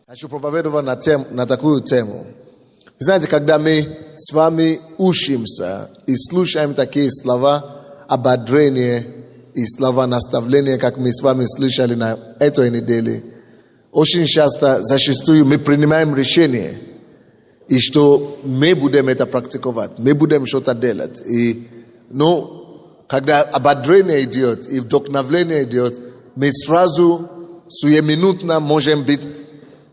Хочу проповедовать на такую тему. Вы знаете, когда мы с вами учимся и слушаем такие слова ободрения и слова наставления, как мы с вами слышали на этой неделе, очень часто, зачастую мы принимаем решение, и что мы будем это практиковать, мы будем что-то делать. И, когда ободрение идет и вдохновление идет, мы сразу, сиюминутно можем быть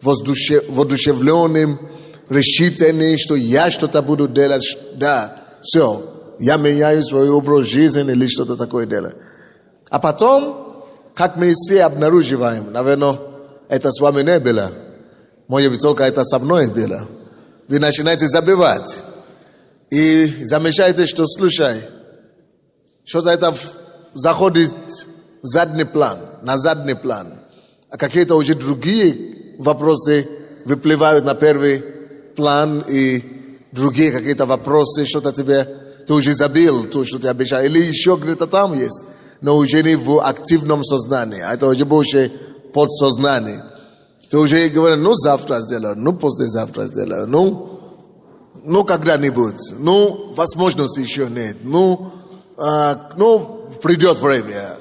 воодушевленным, решительным, что я что-то буду делать, да, все, я меняю свой образ жизни или что-то такое делать. А потом, как мы все обнаруживаем, наверное, это с вами не было, может быть, только это со мной было. Вы начинаете забывать и замечаете, что, слушай, что-то это заходит в задний план, на задний план, а какие-то уже другие вопросы выплывают на первый план, и другие какие-то вопросы, что-то ты уже забыл, то, что ты обещал, или еще где-то там есть, но уже не в активном сознании, а это уже больше подсознание. Ты уже говоришь, завтра сделаю, послезавтра сделаю, когда-нибудь, возможности еще нет, придет время.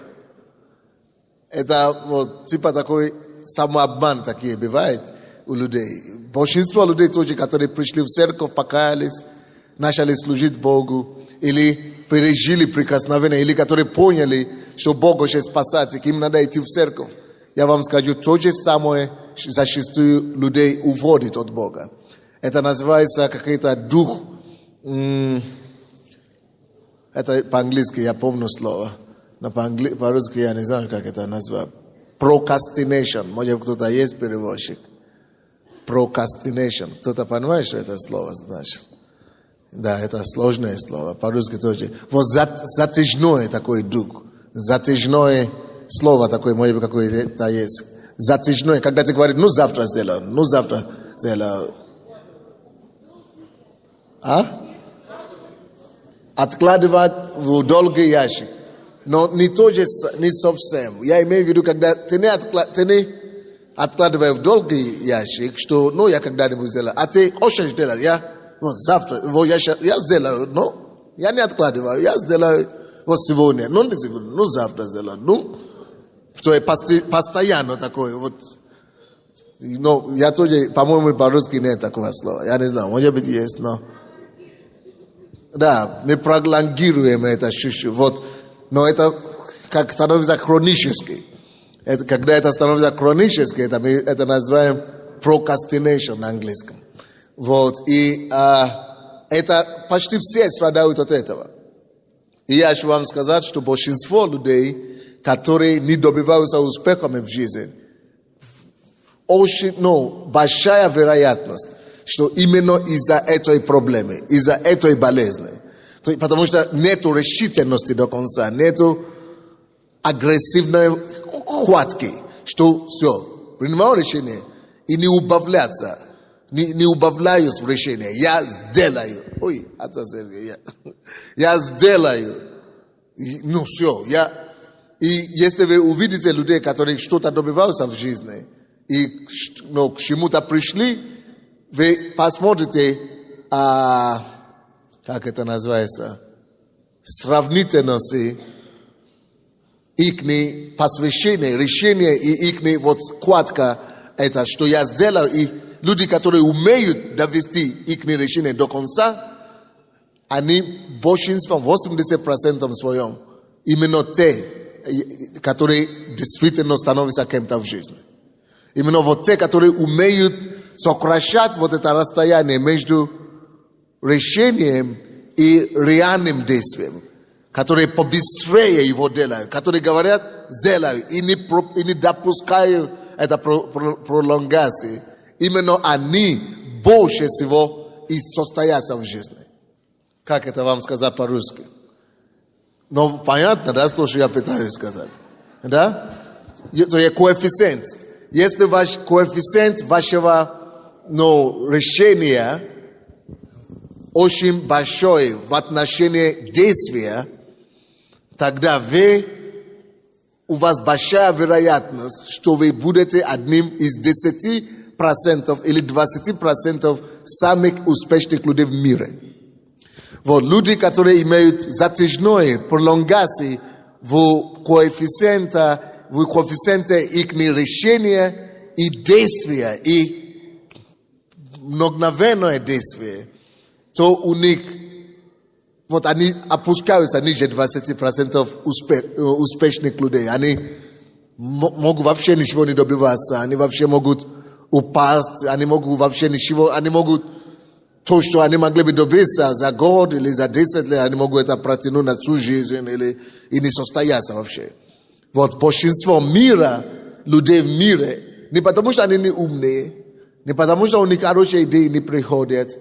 Это вот типа такой самообман такие бывает у людей. Большинство людей тоже, которые пришли в церковь, покаялись, начали служить Богу, или пережили прикосновение, или которые поняли, что Бог хочет спасать, и им надо идти в церковь. Я вам скажу, то же самое зачастую людей уводит от Бога. Это называется какой-то дух, это по-английски я помню слово, но по-русски я не знаю, как это назвать. Procrastination. Может, кто-то есть переводчик. Procrastination. Кто-то понимает, что это слово значит? Да, это сложное слово. По-русски тоже. Вот затяжной такой дух. Затяжное слово такое, может быть, какое-то есть. Затяжной. Когда ты говоришь, завтра сделаю, завтра сделаю. Откладывать в долгий ящик. Но не совсем. Я имею в виду, когда ты не откладываешь в долгий ящик, что, я когда-нибудь сделаю. А ты хочешь делать, завтра, я сделаю, но я не откладываю, я сделаю сегодня, не сегодня, завтра сделаю, что постоянно такое, вот. Я тоже, по-моему, по-русски нет такого слова, я не знаю, может быть есть, но. Да, мы пролонгируем это чуть-чуть, вот. Но это как становится хронически. Это, когда это становится хронически, это называем procrastination на английском. Вот. И это почти все страдают от этого. И я хочу вам сказать, что большинство людей, которые не добиваются успехами в жизни, очень, большая вероятность, что именно из-за этой проблемы, из-за этой болезни. Потому что нету решительности до конца, нету агрессивной хватки, что все, принимаю решение и не убавляться, не убавляюсь в решение, я сделаю. Я сделаю. Все, И если вы увидите людей, которые что-то добиваются в жизни, и к чему-то пришли, вы посмотрите, как это называется, сравнительности их посвящения, решения и их хватка, это что я сделал, и люди, которые умеют довести их решение до конца, они большинством, 80% своем, именно те, которые действительно становятся кем-то в жизни. Именно вот те, которые умеют сокращать вот это расстояние между решением и реальным действием, которые побыстрее его делают, которые говорят, сделаю, и не допускают это пролонгации. Именно они больше всего и состоятся в жизни. Как это вам сказать по-русски? Но понятно, да, то, что я пытаюсь сказать. Да? Это есть коэффициент. Если ваш коэффициент вашего решения очень большой в отношении действия, тогда у вас большая вероятность, что вы будете одним из 10 или 20% самых успешных людей в мире. Вот люди, которые имеют затяжной пролонгации в коэффициенте их решения и действия, и мгновенное действие, то у них вот они опускаются ниже 20% успешных людей. Они могут вообще ничего не добиваться, они вообще могут упасть, они могут вообще ничего, они могут то, что они могли бы добиться за год или за 10 лет, они могут это протянуть на всю жизнь или и не состояться вообще. Вот большинство мира, людей в мире, не потому что они не умные, не потому что у них хорошие идеи не приходят,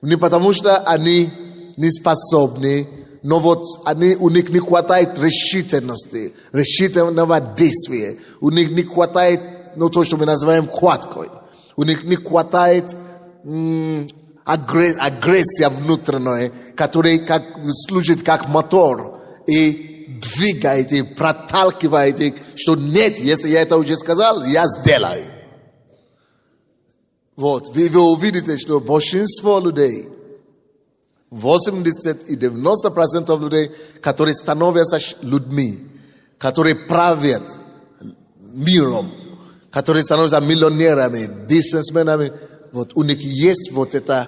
не потому что они не способны, но вот у них не хватает решительности, решительного действия. У них не хватает, то, что мы называем хваткой. У них не хватает агрессия внутренняя, которая служит как мотор и двигает, и проталкивает их, что нет, если я это уже сказал, я сделаю. Вот, вы увидите, что большинство людей, 80 и 90% людей, которые становятся людьми, которые правят миром, которые становятся миллионерами, бизнесменами, вот у них есть вот эта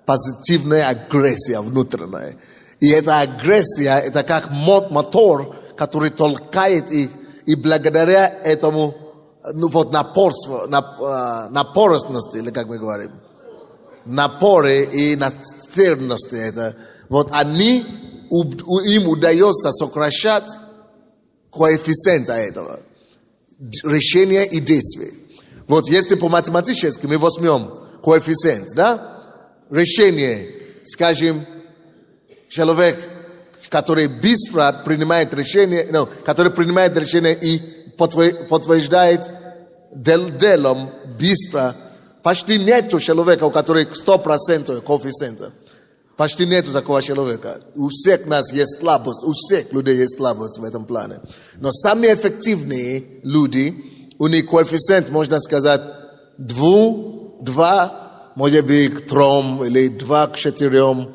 позитивная агрессия внутренняя. И эта агрессия, это как мотор, который толкает их, и благодаря этому, напорности, или как мы говорим, напоре и настырности, это, вот им удается сокращать коэффициент этого, решения и действия. Вот если по математически мы возьмем коэффициент, да, решение, скажем, человек, который быстро принимает решение, и подтверждает делом быстро, почти нету человека, у которого 100% коэффициента. Почти нету такого человека. У всех нас есть слабость, у всех людей есть слабость в этом плане. Но самые эффективные люди, у них коэффициент, можно сказать, 2, может быть, 3, или 2 к 4,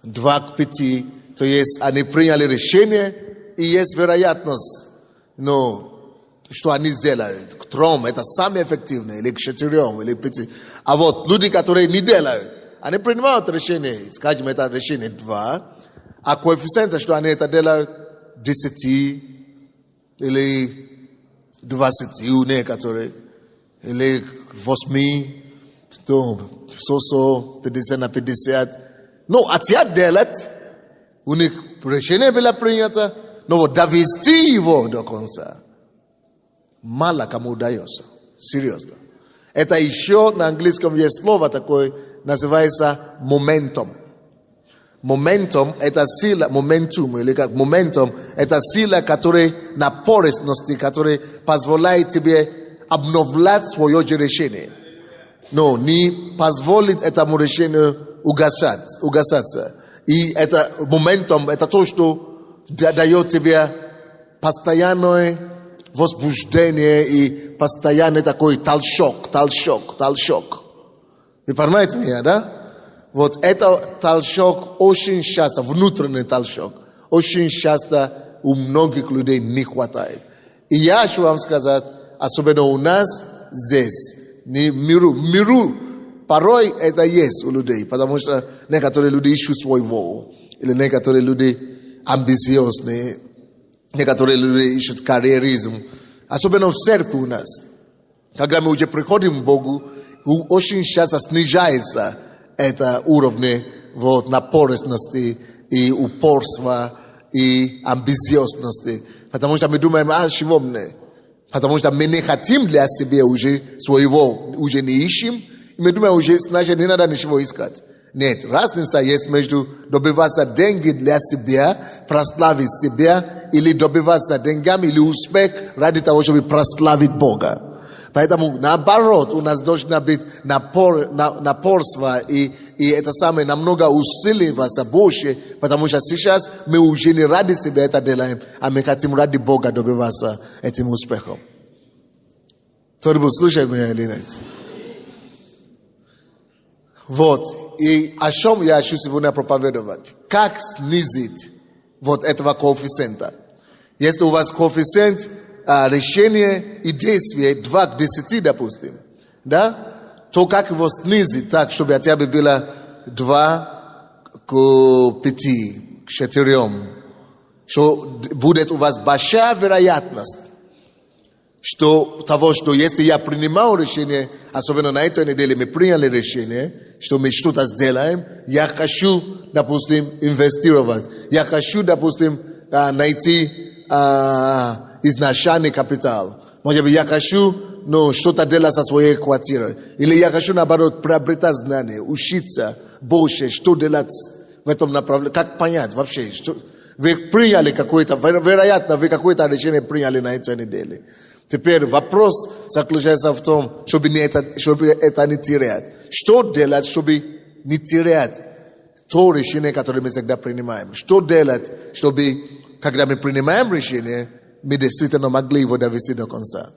2 к 5. То есть они приняли решение, и есть вероятность, что они сделают. К 3 это самые эффективные, или к 4, или к 5. А вот люди, которые не делают, они принимают решение, скажем, это решение 2, а коэффициент, что они это делают, 10 или 20 у некоторых, или 8, то 50 на 50. Но хотят делать, у них решение было принято, но вот довести его до конца мало кому удается. Серьезно. Это еще на английском есть слово такое, называется momentum. Momentum это сила, momentum, или как momentum, это сила, которая напористности, которая позволяет тебе обновлять свое решение. Но не позволит этому решению угасаться. И это моментум, это то, что дает тебе постоянное возбуждение и постоянный такой толчок. Вы понимаете меня, да? Вот это толчок очень часто, внутренний толчок, очень часто у многих людей не хватает. И я хочу вам сказать, особенно у нас здесь, не в миру, порой это есть у людей, потому что некоторые люди ищут своего, или некоторые люди амбициозные, некоторые люди ищут карьеризм, особенно в церкви у нас. Когда мы уже приходим к Богу, очень часто снижается это уровень напористности и упорства и амбициозности, потому что мы думаем, чего мне? Потому что мы не хотим для себя уже своего, уже не ищем, и мы думаем, уже, значит, не надо ничего искать. Нет, разница есть между добиваться деньги для себя, прославить себя, или добиваться деньгами, или успех ради того, чтобы прославить Бога. Поэтому, наоборот, у нас должно быть напорство, и это самое намного усиливаться больше, потому что сейчас мы уже не ради себя это делаем, а мы хотим ради Бога добиваться этим успехом. Кто-нибудь слушает меня или нет? Вот. И о чем я хочу сегодня проповедовать? Как снизить вот этого коэффициента? Если у вас коэффициент решения и действия 2 к 10, допустим, да, то как его снизить так, чтобы хотя бы было 2 к 5, к 4, что будет у вас большая вероятность, что того, что если я принимал решение, особенно на этой неделе мы приняли решение, что мы что-то сделаем, я хочу, допустим, инвестировать, я хочу, допустим, найти изначальный капитал. Может быть, я хочу что-то делать со своей квартирой. Или я хочу, наоборот, приобретать знания, учиться больше, что делать в этом направлении. Как понять вообще, что вы приняли какое-то, вероятно, вы какое-то решение приняли на этой неделе. Теперь вопрос заключается в том, чтобы это не терять. Что делать, чтобы не терять то решение, которое мы всегда принимаем? Что делать, чтобы, когда мы принимаем решение, мы действительно могли его довести до конца?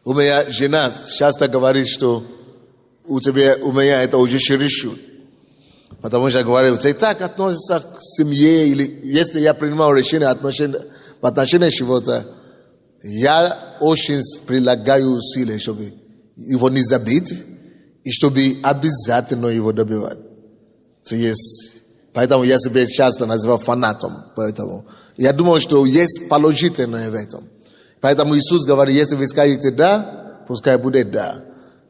У меня жена часто говорит, что у меня это уже чересчур. Потому что я говорю, ты так относишься к семье, или если я принимал решение в отношении чего-то, я очень прилагаю усилия, чтобы его не забыть, и чтобы обязательно его добивать. Поэтому я себя часто называю фанатом. Поэтому я думаю, что есть положительное в этом. Поэтому Иисус говорит, если вы скажете «да», пускай будет «да».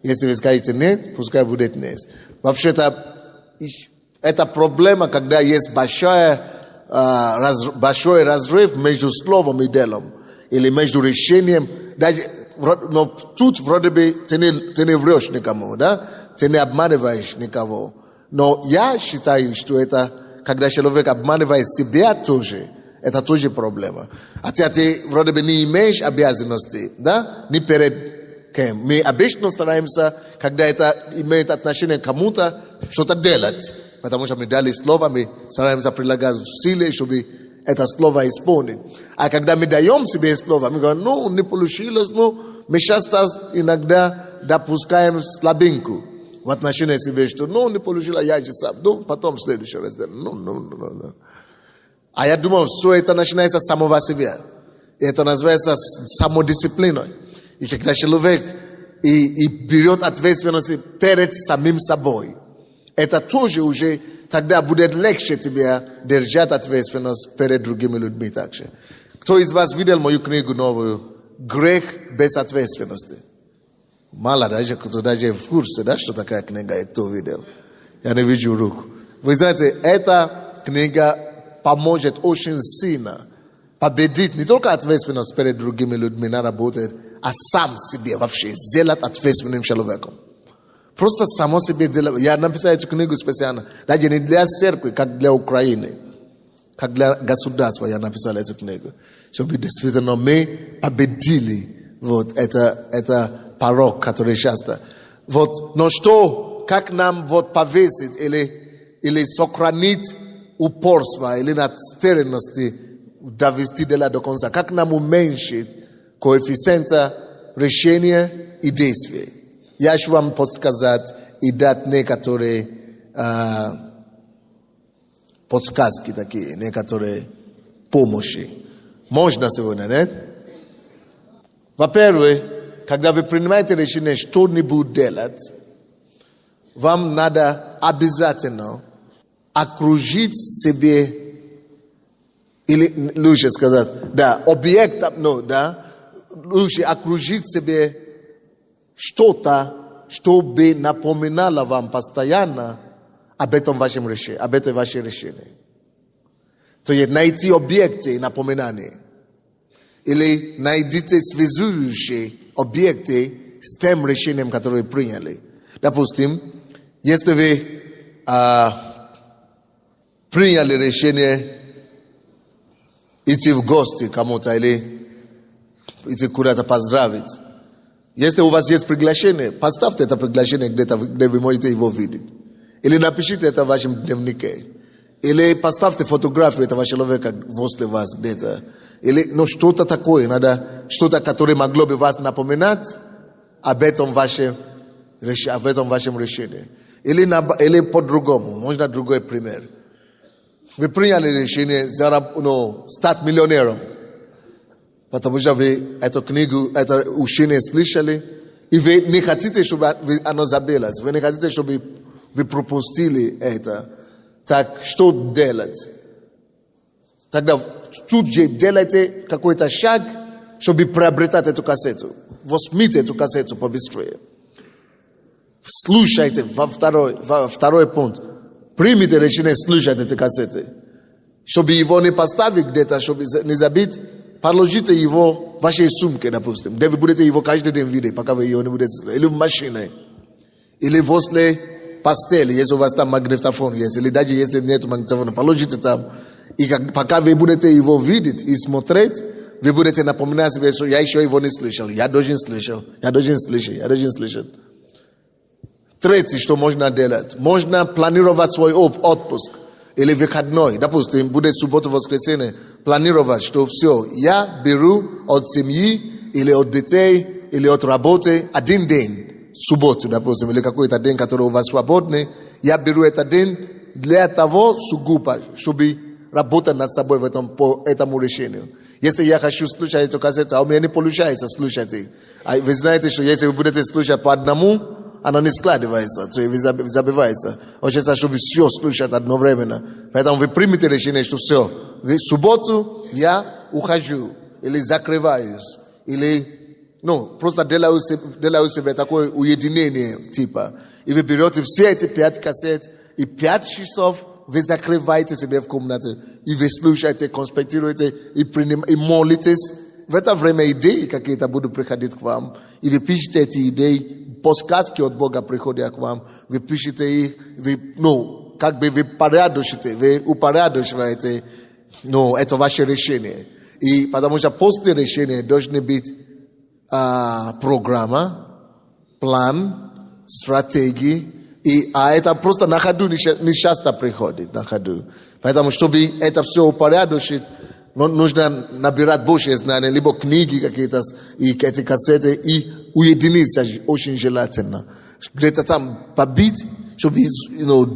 Если вы скажете «нет», пускай будет «нет». Вообще-то, это проблема, когда есть большой разрыв между словом и делом. Или между решением. Но тут вроде бы ты не врешь никому, да? Ты не обманываешь никого. Но я считаю, что это, когда человек обманывает себя тоже, это тоже проблема. Хотя ты вроде бы не имеешь обязанности, да? Не перед кем. Мы обычно стараемся, когда это имеет отношение к кому-то, что-то делать. Потому что мы дали слово, мы стараемся прилагать усилия, чтобы это слово исполнить. А когда мы даем себе слово, мы говорим, не получилось, мы часто иногда допускаем слабинку в отношении себе, что не получилось, я же сам, потом в следующий раз. А я думаю, все это начинается с самого себя. И это называется самодисциплиной. И когда человек и берет ответственность перед самим собой, это тоже уже тогда будет легче тебе держать ответственность перед другими людьми также. Кто из вас видел мою книгу новую «Грех без ответственности»? Мало даже, кто даже в курсе, да, что такая книга, и кто видел. Я не вижу рук. Вы знаете, эта книга поможет очень сильно победить не только ответственность перед другими людьми на работе, а сам себе вообще сделать ответственным человеком. Просто само себе делать. Я написал эту книгу специально. Даже не для церкви, как для Украины. Как для государства я написал эту книгу. Чтобы действительно мы победили вот это порог, который часто. Вот, но что, как нам вот повесить или сохранить упорство или настроенности довести дело до конца? Как нам уменьшить коэффициента решения и действия? Я хочу вам подсказать и дать некоторые подсказки такие, некоторые помощи. Можно сегодня, нет? Во-первых, когда вы принимаете решение что-нибудь делать, вам надо обязательно окружить себе, или лучше сказать, лучше окружить себе что-то, чтобы напоминало вам постоянно об этом вашем решении, об этой вашей решении. То есть найти объекты напоминания. Или найдите связующие объекты с тем решением, которое вы приняли. Допустим, если вы приняли решение идти в гости кому-то или идти куда-то поздравить, если у вас есть приглашение, поставьте это приглашение где-то, где вы можете его видеть. Или напишите это в вашем дневнике. Или поставьте фотографию этого человека возле вас где-то. Или что-то такое, что-то, которое могло бы вас напоминать об этом вашем решении. или по-другому, можно другой пример. Вы приняли решение стать миллионером, потому что вы эту книгу, это учение слышали, и вы не хотите, чтобы оно забылось, вы не хотите, чтобы вы пропустили это. Так что делать? Тогда тут же делайте какой-то шаг, чтобы приобретать эту кассету. Возьмите эту кассету побыстрее. Слушайте второй пункт. Примите решение слушать эти кассеты. Чтобы его не поставить где-то, чтобы не забить, положите его в вашей сумке, допустим, где вы будете его каждый день видеть, пока вы его не будете слушать. Или в машине. Или возле постели, если у вас там магнитофон есть. Или даже если нет магнитофона, положите там. И пока вы будете его видеть и смотреть, вы будете напоминать себе, что я еще его не слышал. Я должен слышать. Третье, что можно делать. Можно планировать свой отпуск. Или выходной. Допустим, будет суббота-воскресенье. Планировать, что все. Я беру от семьи, или от детей, или от работы один день. Субботу, допустим, или какой-то день, который у вас свободный. Я беру этот день для того сугубо, чтобы работать над собой по этому решению. Если я хочу слушать эту кассету, а у меня не получается слушать их. Вы знаете, что если вы будете слушать по одному, оно не складывается, то есть забивается. Хочется, чтобы все слушать одновременно. Поэтому вы примете решение, что все. В субботу я ухожу, или закрываюсь, или просто делаю себе такое уединение типа. И вы берете все эти 5 кассет, и 5 часов вы закрываете себя в комнате, и вы слушаете, конспектируете, и молитесь. В это время идеи какие-то будут приходить к вам, и вы пишете эти идеи, подсказки от Бога приходят к вам, вы пишете их, вы упорядочиваете, это ваше решение. И потому что после решения должны быть программа, план, стратегии, а это просто на ходу не часто приходит, на ходу. Поэтому, чтобы это все упорядочить, нужно набирать больше знаний, либо книги какие-то, и эти кассеты, и уединиться очень желательно. Где-то там побить, чтобы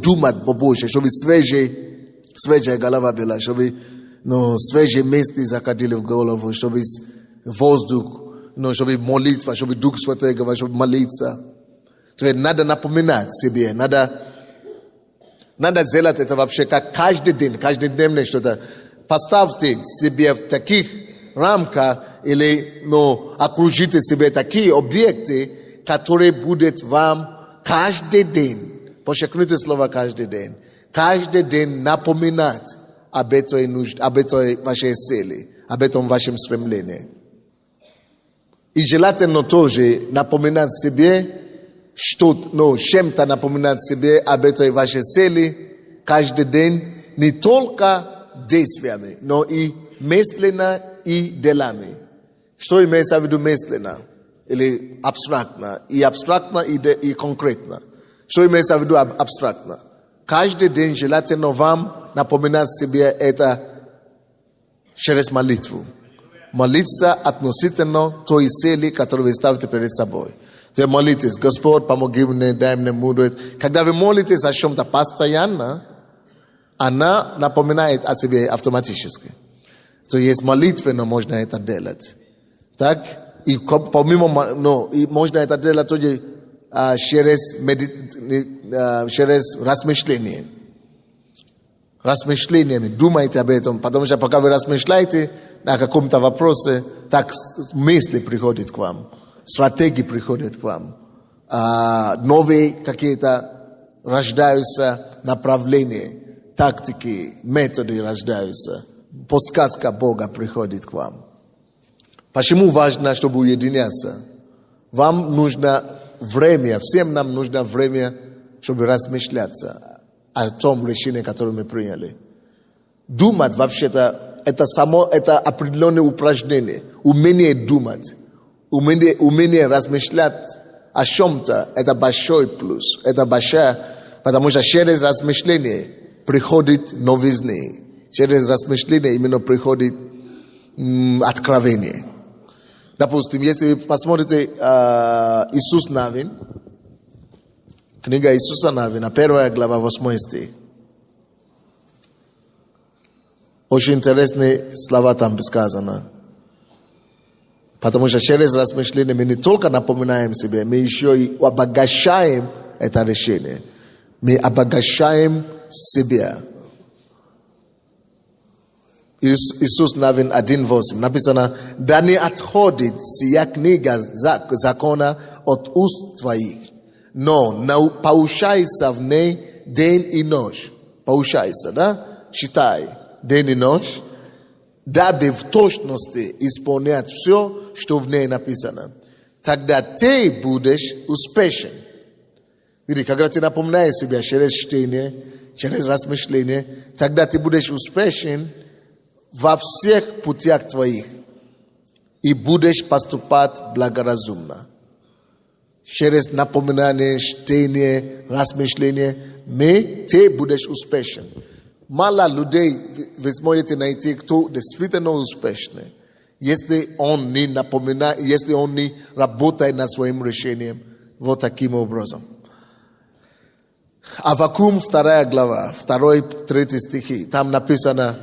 думать побольше, чтобы свежая голова была, чтобы свежие мысли заходили в голову, чтобы воздух, чтобы молитва, чтобы Дух Святой говорит, чтобы молиться. То есть надо напоминать себе, надо сделать это вообще как каждый день, каждодневное что-то. Поставьте себе в таких рамках или окружите себе такие объекты, которые будут вам каждый день, подчеркните слово каждый день напоминать об этой вашей цели, об этом вашем стремлении. И желательно тоже напоминать себе, чем-то напоминать себе об этой вашей цели каждый день, не только действиями, но и мысленно, и делами. Что имеется в виду мысленно? Или абстрактно? И конкретно. Что имеется в виду абстрактно? Каждый день желательно вам напоминать себе это через молитву. Молиться относительно той цели, которую вы ставите перед собой. То есть молитесь: Господь, помоги мне, дай мне мудрость. Когда вы молитесь о чем-то постоянно, она напоминает о себе автоматически. То есть молитвенно можно это делать. Так? И помимо, и можно это делать тоже через размышление. Размышлениями. Думайте об этом. Потому что пока вы размышляете на каком-то вопросе, так мысли приходят к вам. Стратегии приходят к вам. Новые какие-то рождаются направления. Тактики, методы рождаются. Подсказка Бога приходит к вам. Почему важно, чтобы уединяться? Вам нужно время, всем нам нужно время, чтобы размышляться о том решении, которое мы приняли. Думать вообще-то это определенное упражнение. Умение думать, умение размышлять о чем-то, это большой плюс. Это большое, потому что через размышление приходит новизны. Через размышление именно приходит откровение. Допустим, если вы посмотрите Иисус Навин, Книга Иисуса Навина, 1 глава, 8 стих. Очень интересные слова там сказано. Потому что через размышления мы не только напоминаем себе, мы еще и обогащаем это решение. Мы обогащаем себя. Иисус Навин 1:8 написано: «Да не отходит сия книга закона от уст твоих, но поучайся в ней день и ночь». Поучайся, да? Читай день и ночь, дабы в точности исполнять все, что в ней написано. Тогда ты будешь успешен. Видите, когда ты напоминаешь себя через чтение, через размышление, тогда ты будешь успешен во всех путях твоих и будешь поступать благоразумно. Через напоминание, чтение, размышление, ты будешь успешен. Мало людей вы сможете найти, кто действительно успешный, если он не напоминает, если он не работает над своим решением вот таким образом. Аввакум 2 глава, 2-3 стихи, там написано: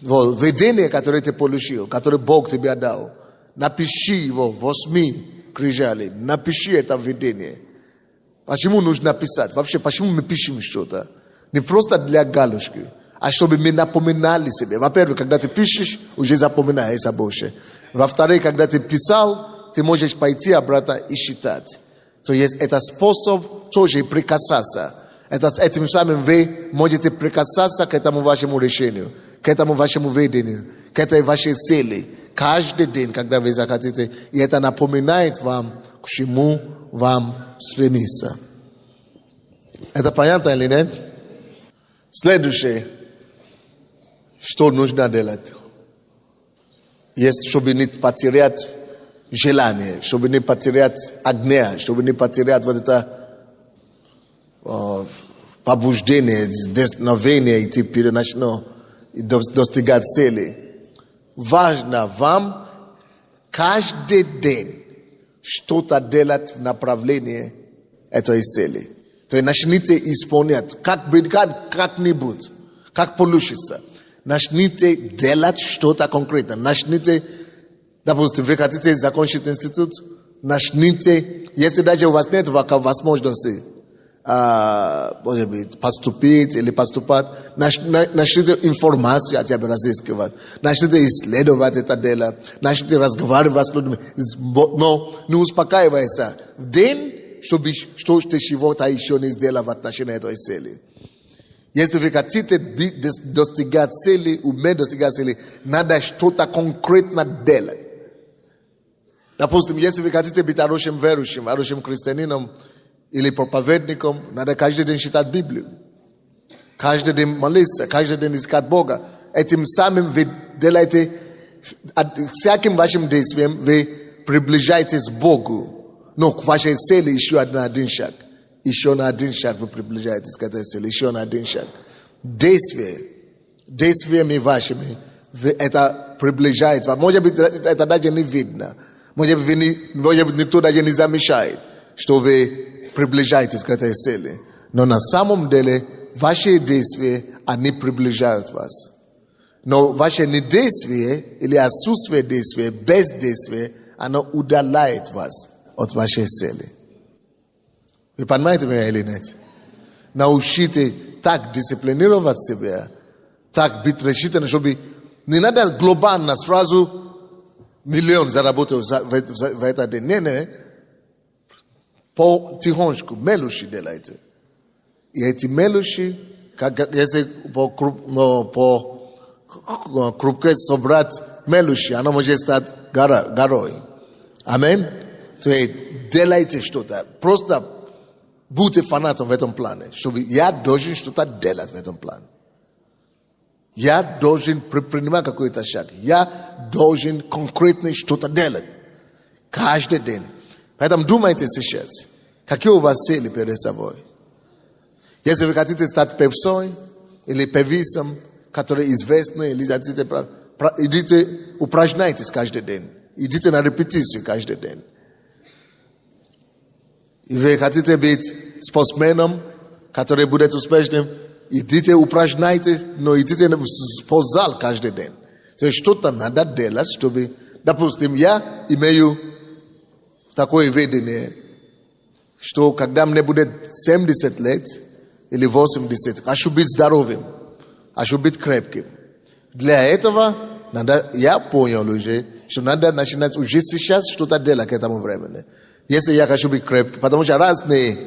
видение, которое ты получил, которое Бог тебе дал, напиши его 8 крижали, напиши это видение. Почему нужно писать? Вообще, почему мы пишем что-то? Не просто для галочки, а чтобы мы напоминали себе. Во-первых, когда ты пишешь, уже запоминаешь больше. Во-вторых, когда ты писал, ты можешь пойти обратно и считать. То есть это способ тоже прикасаться. Этим самым вы можете прикасаться к этому вашему решению, к этому вашему видению, к этой вашей цели. Каждый день, когда вы захотите. И это напоминает вам, к чему вам стремиться. Это понятно или нет? Следующее, что нужно делать, есть, чтобы не потерять желание, чтобы не потерять огня, чтобы не потерять вот это побуждение, вдохновение идти вперед, достигать цели. Важно вам каждый день что-то делать в направлении этой цели. То есть начните исполнять как-нибудь, как получится. Начните делать что-то конкретно. Начните, допустим, вы хотите закончить институт, начните, если даже у вас нет возможности может быть, поступить или поступать, начните информацию от тебя разыскивать, начните исследовать это дело, начните разговаривать с людьми, но не успокаивайся в день, чтобы что ты чего-то еще не сделал в отношении этой цели. Если вы хотите достигать цели, уметь достигать цели, надо что-то конкретно делать. Допустим, если вы хотите быть хорошим верующим, хорошим христианином или проповедником, надо каждый день читать Библию. Каждый день молиться, каждый день искать Бога. Этим самым вы делаете, всяким вашим действием вы приближаетесь к Богу. Но к вашей цели еще на один шаг. Еще на один шаг вы приближаетесь к этой цели. Еще на один шаг. Действиями вашими это приближает вас. Может быть, это даже не видно. Может быть, никто даже не замечает, что вы приближаетесь к этой цели. Но на самом деле, ваши действия, они приближают вас. Но ваше недействие или отсутствие действия, бездействие, оно удаляет вас от вашей цели. Вы понимаете меня или нет? Научите так дисциплинировать себя, так быть решительным, чтобы не надо глобально сразу миллион заработать в этот день. Не. Потихонечку, мелочи делайте. И эти мелочи, если по крупке собрать мелочи, оно может стать горой. Амин? То есть делайте что-то. Просто будьте фанатом в этом плане. Чтобы я должен что-то делать в этом плане. Я должен предпринимать какой-то шаг. Я должен конкретно что-то делать. Каждый день. Поэтому думайте сейчас, какие у вас цели перед собой. Если вы хотите стать певцой или певицем, который известный, или идите, упражняйтесь каждый день. Идите на репетицию каждый день. И вы хотите быть спортсменом, который будет успешным, идите упражняйтесь, но идите в спортзал каждый день. То есть что-то надо делать, чтобы, допустим, я имею такое видение, что когда мне будет 70 лет или 80, хочу быть здоровым, хочу быть крепким. Для этого надо, я понял уже, что надо начинать уже сейчас что-то делать к этому времени. Если я хочу быть крепким, потому что разные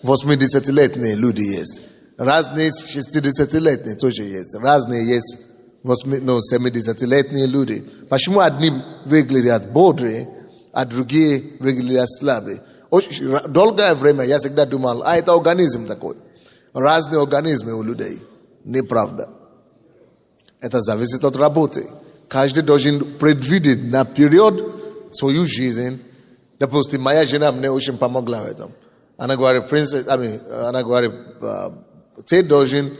80-летние люди есть, разные 60-летние тоже есть, разные есть 70-летние люди. Почему одни выглядят бодрые, а другие выглядят слабые? Очень долгое время я всегда думал, это организм такой. Разные организмы у людей. Неправда. Это зависит от работы. Каждый должен предвидеть на период свою жизнь. Допустим, моя жена мне очень помогла в этом. Она говорит, ты должен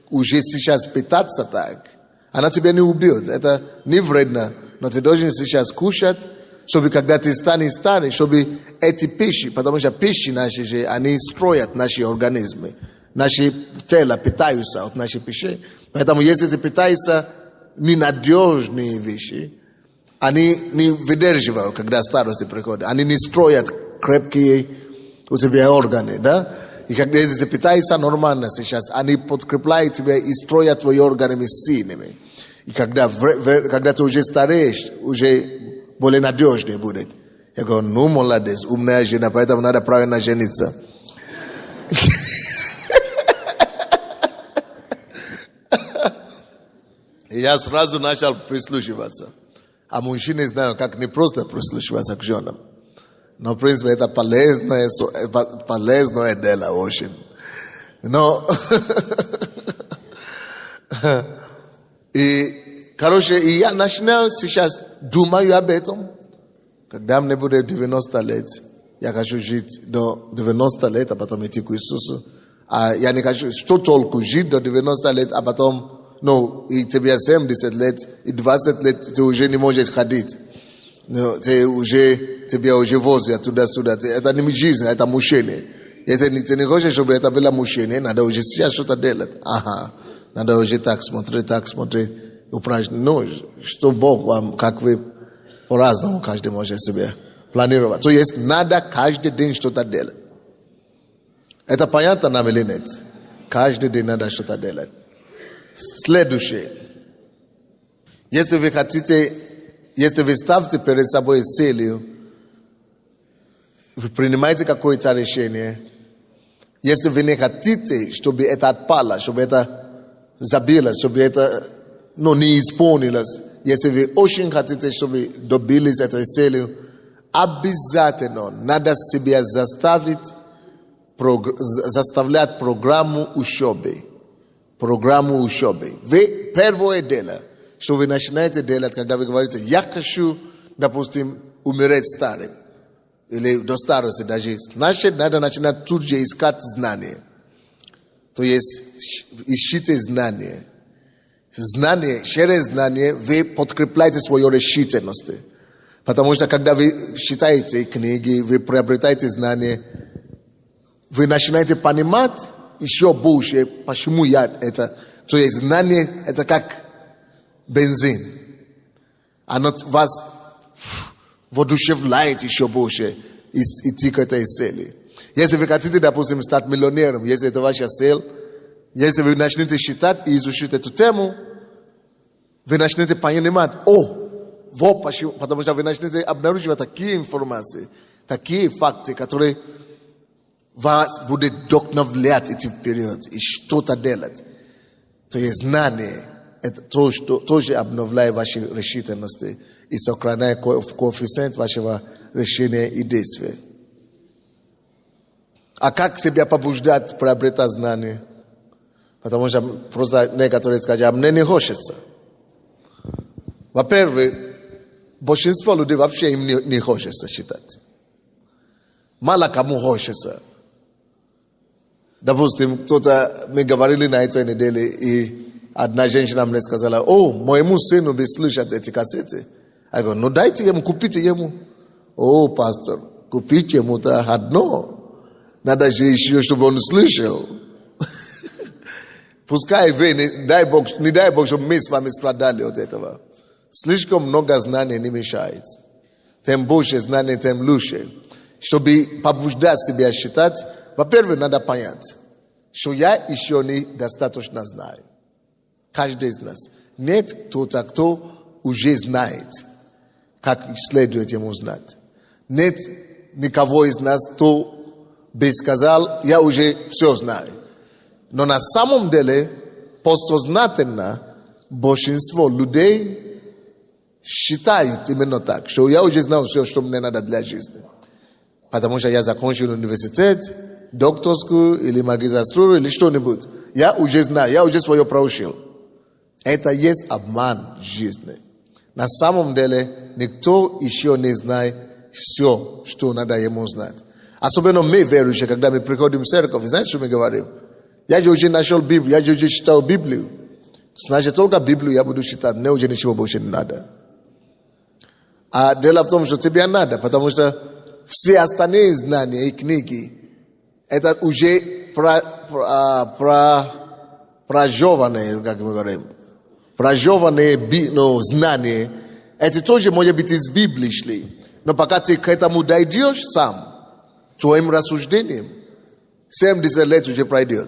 уже сейчас питаться так. Она тебя не убьет. Это не вредно. Но ты должен сейчас кушать, чтобы когда ты станешь старый, чтобы эти пищи, потому что пищи наши же, они строят наши организмы. Наши тела питаются от нашей пищи. Поэтому если ты питаешься ненадежные вещи, они не выдерживают, когда старость приходит. Они не строят крепкие у тебя органы, да? И когда если ты питаешься нормально сейчас, они подкрепляют тебя и строят твои органы сильными. И когда ты уже стареешь, уже более надежный будет. Я говорю, ну, молодец, умная жена, поэтому надо правильно жениться. И я сразу начал прислушиваться. А мужчины знают, как не просто прислушиваться к женам. Но, в принципе, это полезное дело очень. Но, и я начинаю сейчас, думаю об этом. Когда мне будет 90 лет, я хочу жить до 90 лет, а потом идти к Иисусу. А я не хочу, что толку жить до 90 лет, а потом, и тебе 70 лет, и 20 лет ты уже не можешь ходить. Тебя уже возят туда-сюда. Это не жизнь, это мучение. Если ты не хочешь, чтобы это было мучение, надо уже сейчас что-то делать. Ага, надо уже так смотреть. Что Бог вам, как вы по-разному каждый может себе планировать. То есть надо каждый день что-то делать. Это понятно нам или нет? Каждый день надо что-то делать. Следующее. Если вы ставите перед собой целью, вы принимаете какое-то решение, если вы не хотите, чтобы это отпало, чтобы это забилось, чтобы это не исполнилось, если вы очень хотите, чтобы добились этой целью, обязательно надо себя заставлять программу учебы. Вы первое дело, что вы начинаете делать, когда вы говорите, я хочу, допустим, умереть старым, или до старости даже, значит, надо начинать тут же искать знания. То есть, ищите знания. Через знания вы подкрепляете свою решительность. Потому что, когда вы читаете книги, вы приобретаете знания, вы начинаете понимать еще больше, почему я это. То есть, знание это как бензин. Оно вас воодушевляет еще больше идти к этой цели. Если вы хотите, допустим, стать миллионером, если это ваша цель, если вы начнете считать и изучить эту тему, вы начнете понимать, потому что вы начнете обнаруживать такие информации, такие факты, которые вас будут вдохновлять идти вперед и что-то делать. То есть знание, это то, что тоже обновляет ваши решительности и сохраняет коэффициент вашего решения и действия. А как себя побуждать приобретать знания? Потому что просто некоторые скажут, а мне не хочется. Во-первых, большинство людей вообще им не хочется читать. Мало кому хочется. Допустим, мы говорили на этой неделе, и одна женщина мне сказала, моему сыну бы слушать эти кассеты. Я говорю, дайте ему, купите ему. Пастор, купите ему-то одно. надо же еще, чтобы он услышал. Пускай вы, не дай Бог, чтобы мы с вами страдали от этого. Слишком много знаний не мешает. Тем больше знаний, тем лучше. Чтобы побуждать себя считать, во-первых, надо понять, что я еще недостаточно знаю. Каждый из нас. Нет кто-то, кто уже знает, как следует ему знать. Нет никого из нас, кто бы сказал, я уже все знаю. Но на самом деле, подсознательно, большинство людей считают именно так, что я уже знаю все, что мне надо для жизни. Потому что я закончил университет, докторскую или магистратуру или что-нибудь. Я уже знаю, я уже свое проучил. Это есть обман жизни. На самом деле, никто еще не знает все, что надо ему знать. Особенно мы, верующие, когда мы приходим в церковь, знаете, что мы говорим? Я же уже нашел Библию, я же уже читал Библию. Значит, только Библию я буду читать, мне уже ничего больше не надо. А дело в том, что тебе надо, потому что все остальные знания и книги, это уже прожеванные, как мы говорим, прожеванные знания, это тоже может быть из Библии шли. Но пока ты к этому дойдешь сам, твоим рассуждением, 70 лет уже пройдет.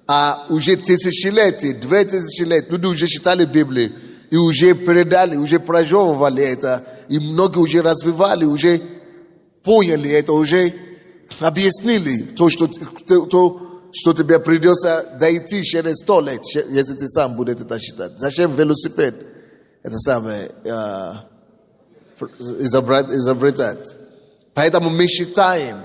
А уже тысячелетия, 2000 лет, люди уже читали Библию, и уже передали, уже прожевывали это, и многие уже развивали, уже поняли это, уже объяснили то, что тебе придется дойти через 100 лет, если ты сам будешь это считать. Зачем велосипед? Это самое изобретать. Поэтому мы считаем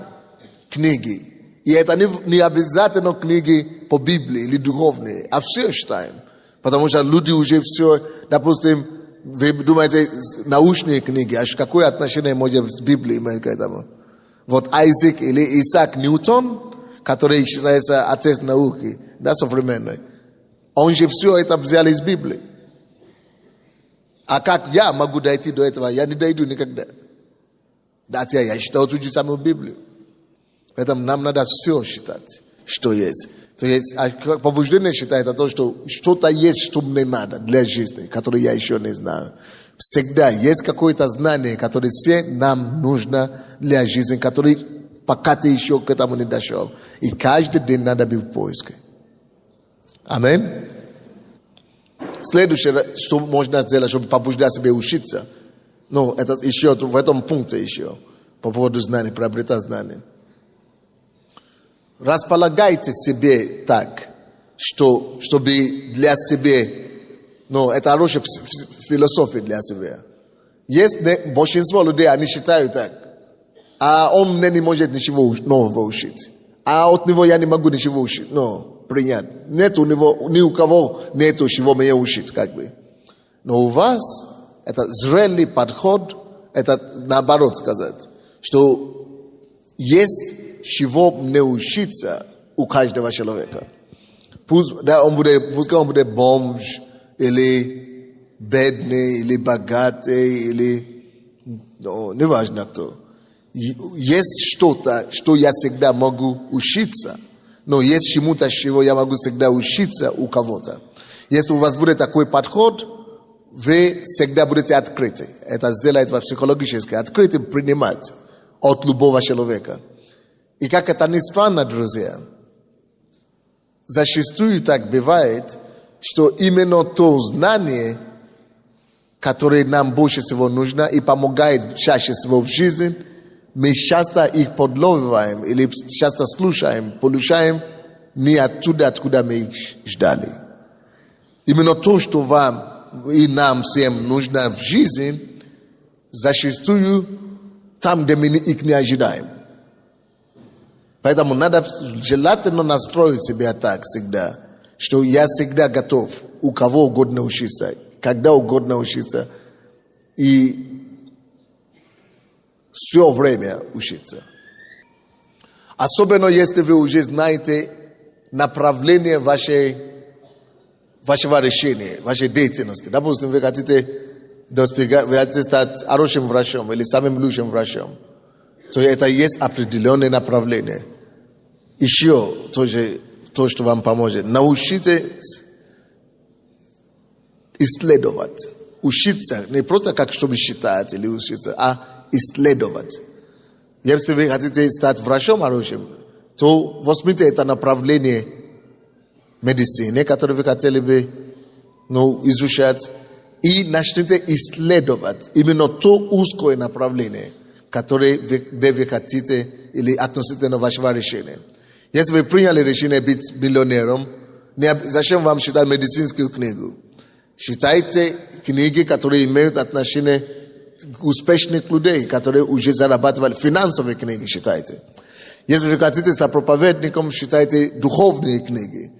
книги. И это не обязательно книги по Библии или духовные, а все читаем. Потому что люди уже все, допустим, вы думаете, научные книги, а какое отношение может с Библией иметь к этому? Вот Айзек или Исаак Ньютон, который считается отец науки, да, современный, он же все это взял из Библии. А как я могу дойти до этого? Я не дойду никогда. Хотя я читал ту же самую Библию. Поэтому нам надо все считать, что есть. То есть побуждение считает то, что что-то есть, что мне надо для жизни, которое я еще не знаю. Всегда есть какое-то знание, которое все нам нужно для жизни, которое пока ты еще к этому не дошел. И каждый день надо быть в поиске. Аминь. Следующее, что можно сделать, чтобы побуждать себя учиться. Ну, это еще в этом пункте еще. По поводу знаний, приобретать знания. Располагайте себе так, чтобы для себя, ну, это хорошая философия для себя. Есть большинство людей, они считают так, а он мне не может ничего нового учить. А от него я не могу ничего учить, принять. Нет у него, ни у кого нету чего мне учить, как бы. Но у вас это зрелый подход, это наоборот сказать, что есть чего мне учиться у каждого человека. Пускай он будет бомж, или бедный, или богатый, или... неважно кто. Есть что-то, что я всегда могу учиться, но есть чему-то, чего я могу всегда учиться у кого-то. Если у вас будет такой подход, вы всегда будете открыты. Это сделает вас психологически открытым принимать от любого человека. И как это ни странно, друзья, зачастую так бывает, что именно то знание, которое нам больше всего нужно и помогает чаще всего в жизни, мы часто их подловиваем или часто слушаем, получаем не оттуда, откуда мы их ждали. Именно то, что вам и нам всем нужно в жизни, зачастую там, где мы их не ожидаем. Поэтому надо желательно настроить себя так всегда, что я всегда готов у кого угодно учиться, когда угодно учиться, и все время учиться. Особенно если вы уже знаете направление вашего решения, вашей деятельности. Допустим, вы хотите стать хорошим врачом или самым лучшим врачом. То это есть определенное направление. еще тоже то, что вам поможет. Научитесь исследовать. Учиться не просто как чтобы считать или учиться, а исследовать. Если вы хотите стать врачом хорошим, то возьмите это направление медицины, которое вы хотели бы изучать, и начните исследовать именно то узкое направление, которое вы хотите или относительно вашего решения. Если вы приняли решение быть миллионером, зачем вам читать медицинскую книгу? Читайте книги, которые имеют отношение к успешных людей, которые уже зарабатывали, финансовые книги читайте. Если вы хотите стать проповедником, читайте духовные книги.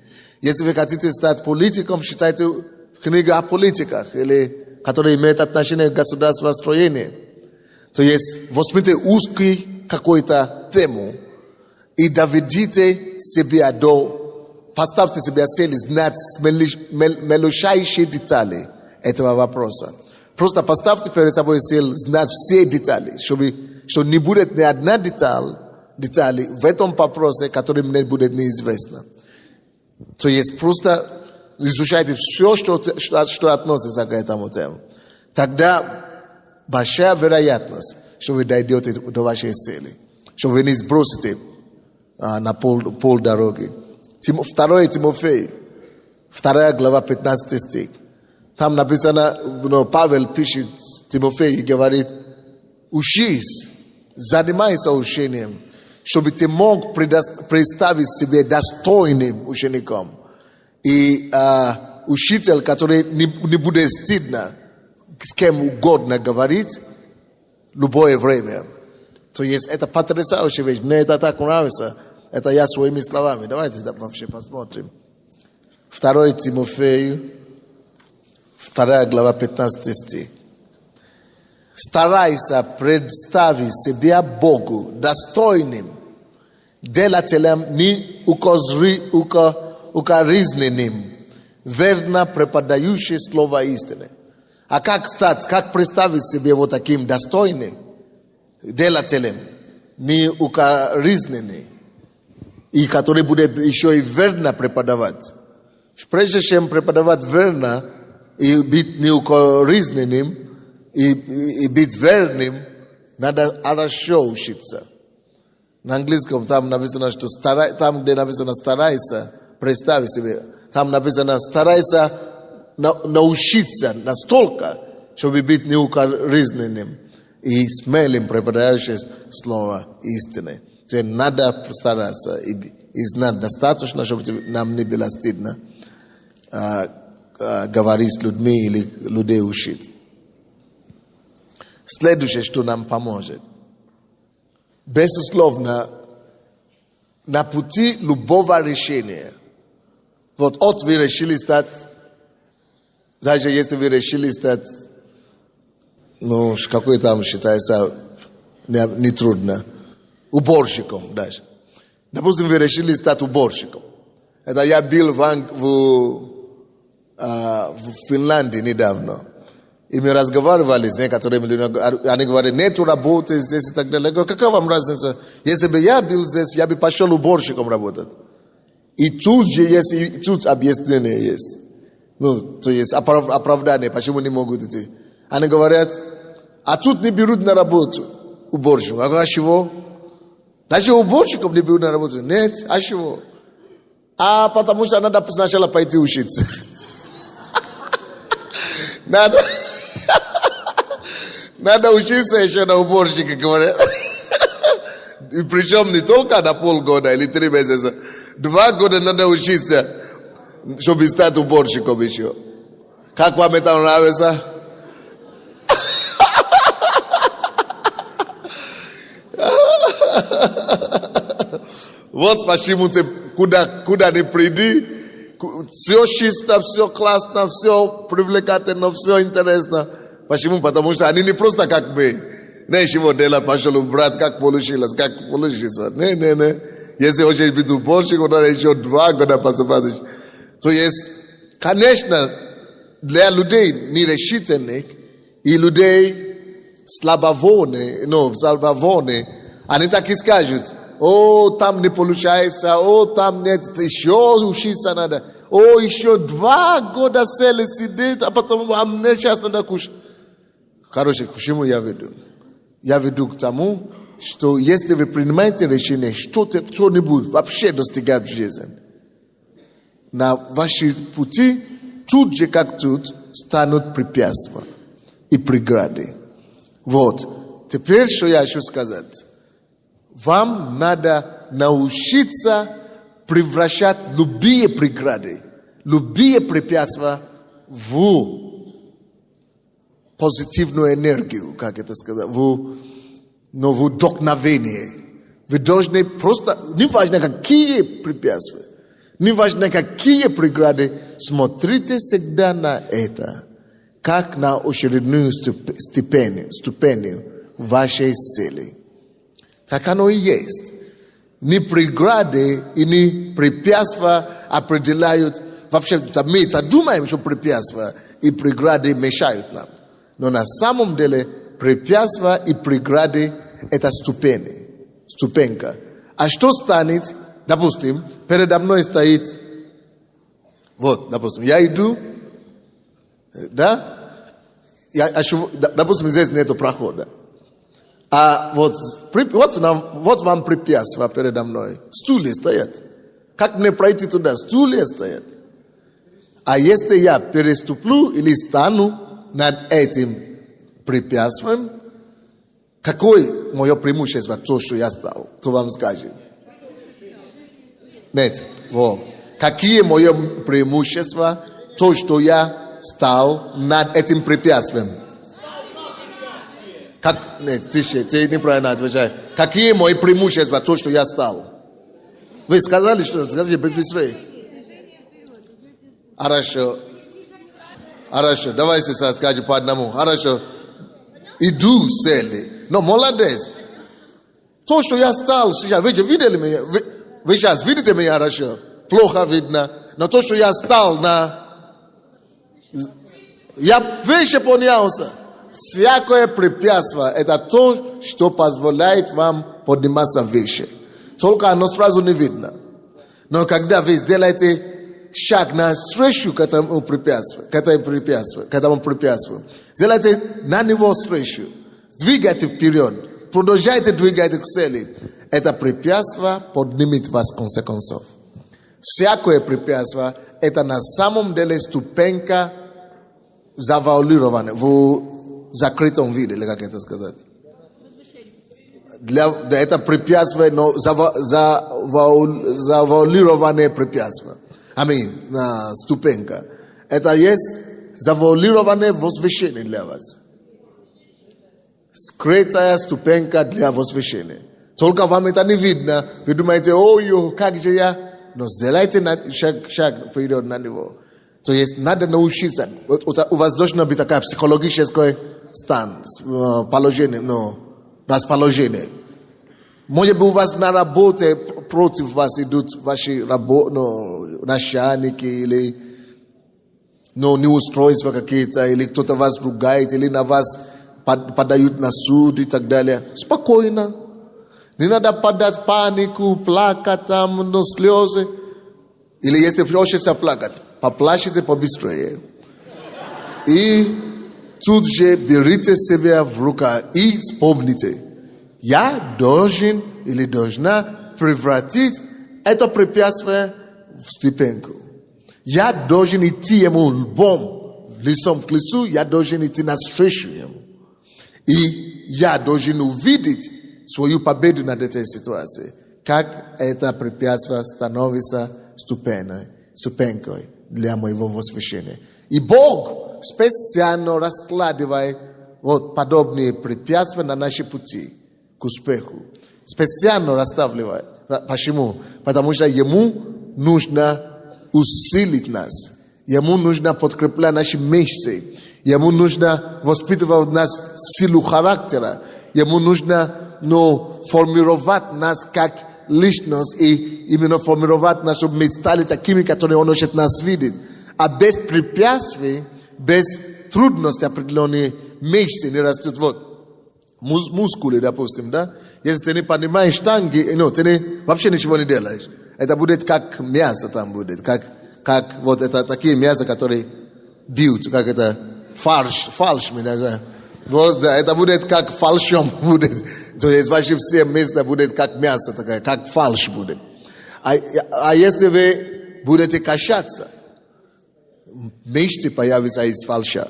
Если вы хотите стать политиком, читайте книги о политиках, или которые имеют отношение к государствостроению. То есть возьмите узкий какой-то тему и доведите себя поставьте себе цель знать мельчайшие детали этого вопроса. Просто поставьте перед собой цель знать все детали, что не будет ни одна деталь в этом вопросе, который мне будет неизвестно. То есть просто изучайте все, что относится к этому тему. Тогда большая вероятность, что вы дойдете до вашей цели, что вы не сбросите на пол дороги. 2 Тимофея, 2 глава, 15 стих. Там написано, Павел пишет Тимофею и говорит, учись, занимайся учением, чтобы ты мог представить себе достойным учеником. И учитель, который не будет стыдно с кем угодно говорить любое время. То есть это потрясающая вещь. Мне это так нравится. Это я своими словами. Давайте вообще посмотрим. 2 Тимофею, 2 глава, 15 стих. Старайся представить себя Богу достойным, делателем неукоризненным, верно преподающим слово истины. А как представить себе вот таким достойным, делателем, неукоризненным, и который будет еще и верно преподавать. Прежде чем преподавать верно и быть неукоризненным, и быть верным, надо хорошо учиться. На английском там написано, что там, где написано «старайся», представь себе, там написано «старайся научиться настолько, чтобы быть неукоризненным и смелым, преподающим слово истины». То есть надо постараться и знать достаточно, чтобы нам не было стыдно говорить с людьми или людей учить. Следующее, что нам поможет. Безусловно, на пути любого решения. Вот вы решили стать, даже если вы решили стать, какой там считается нетрудно, уборщиком даже. Допустим, вы решили стать уборщиком. Это я был в Финляндии недавно. И мы разговаривали с некоторыми людьми. Они говорят, нету работы здесь и так далее. Я говорю, какая вам разница? Если бы я был здесь, я бы пошел уборщиком работать. И тут же есть, и тут объяснение есть. То есть оправдание, почему не могут идти. Они говорят, а тут не берут на работу уборщиков. Я говорю, а чего? Значит, уборщиков не берут на работу. Нет, а чего? Потому что надо сначала пойти учиться. Надо учиться еще на уборщика, говорят. И причем не только на полгода или 3 месяца. 2 года надо учиться, чтобы стать уборщиком еще. Как вам это нравится? Вот почему ты куда ни приди, все чисто, все классно, все привлекательно, все интересно. Почему? Потому что они не просто как мы. Не чего делать, пошел убрать, как получилось. Не. Если хочешь быть уборщиком, надо еще 2 года поступать. То есть, конечно, для людей нерешительных и людей слабовольных, они так и скажут, о, там не получается, о, там нет, еще учиться надо, о, еще 2 года сели сидеть, а потом мне сейчас надо кушать. Короче, к чему я веду? Я веду к тому, что если вы принимаете решение что-нибудь вообще достигать в жизни, на ваши пути, тут же как тут, станут препятствия и преграды. Вот. Теперь, что я хочу сказать. Вам надо научиться превращать любые преграды, любые препятствия в позитивную энергию, как это сказать, в вдохновение. Вы должны просто, неважно какие препятствия, неважно какие преграды, смотрите всегда на это, как на очередную ступень вашей цели. Так оно и есть. Не преграды и не препятствия определяют. Вообще-то мы думаем, что препятствия и преграды мешают нам. Но на самом деле препятствия и преграды – это ступенька. А что станет, допустим, передо мной стоит, вот, допустим, я иду, да, допустим, здесь нету прохода. А вот вам препятствие передо мной. Стулья стоят. Как мне пройти туда? Стулья стоят. А если я переступлю или стану над этим препятствием, какое мое преимущество, то, что я стал? Кто вам скажет? Нет. Вот. Какие мои преимущества, то, что я стал над этим препятствием? Нет, ты неправильно отвечаешь. Какие мои преимущества, то, что я стал? Вы сказали, что? Скажите быстрее. Хорошо. Давайте скажем по одному. Хорошо. Иду с цели. Но молодец. То, что я стал сейчас, вы же видели меня? Вы сейчас видите меня хорошо? Плохо видно. Но то, что я стал я выше поднялся. Всякое препятствие – это то, что позволяет вам подниматься выше. Только оно сразу не видно. Но когда вы сделаете шаг навстречу к этому препятствию, сделайте на него встречу, двигайте вперед, продолжайте двигать к цели. Это препятствие поднимет вас в конце концов. Всякое препятствие – это на самом деле ступенька завуалированная, в закрытом виде, или как это сказать. Это препятствие, но завуалированное препятствие. Ступенька. Это есть завуалированное возвышение для вас. Скрытая ступенька для возвышения. Только вам это не видно. Вы думаете, как же я? Но сделайте шаг вперед на него. То есть надо научиться. У вас должно быть такая психологическая расположение. Может быть, у вас на работе против вас идут ваши начальники или неустройства какие-то, или кто-то вас ругает, или на вас подают на суд и так далее. Спокойно. Не надо подать панику, плакать там, слезы. Или если хочется плакать, поплачьте побыстрее. И тут же берите себя в руку и вспомните. Я должен или должна превратить это препятствие в ступеньку. Я должен идти ему лицом к лицу, я должен идти навстречу ему. И я должен увидеть свою победу над этой ситуацией. Как это препятствие становится ступенькой для моего возвышения. И Бог специально раскладывает подобные препятствия на наши пути к успеху. Специально расставляет. Почему? Потому что Ему нужно усилить нас. Ему нужно подкреплять наши мышцы. Ему нужно воспитывать в нас силу характера. Ему нужно формировать нас как личность и именно формировать нас, чтобы мы стали такими, которые Он хочет нас видеть. А без препятствий, без трудностей определенные мышцы не растут. мускулы, допустим, да? Если ты не понимаешь штанги, ты вообще ничего не делаешь. Это будет как мясо там будет, как вот это такие мясо, которые бьют, как это фальш, вот, да, это будет как фальшом будет. То есть ваши все места будет как мясо, такое, как фальш будет. А если вы будете качаться, мышцы появятся из фальша.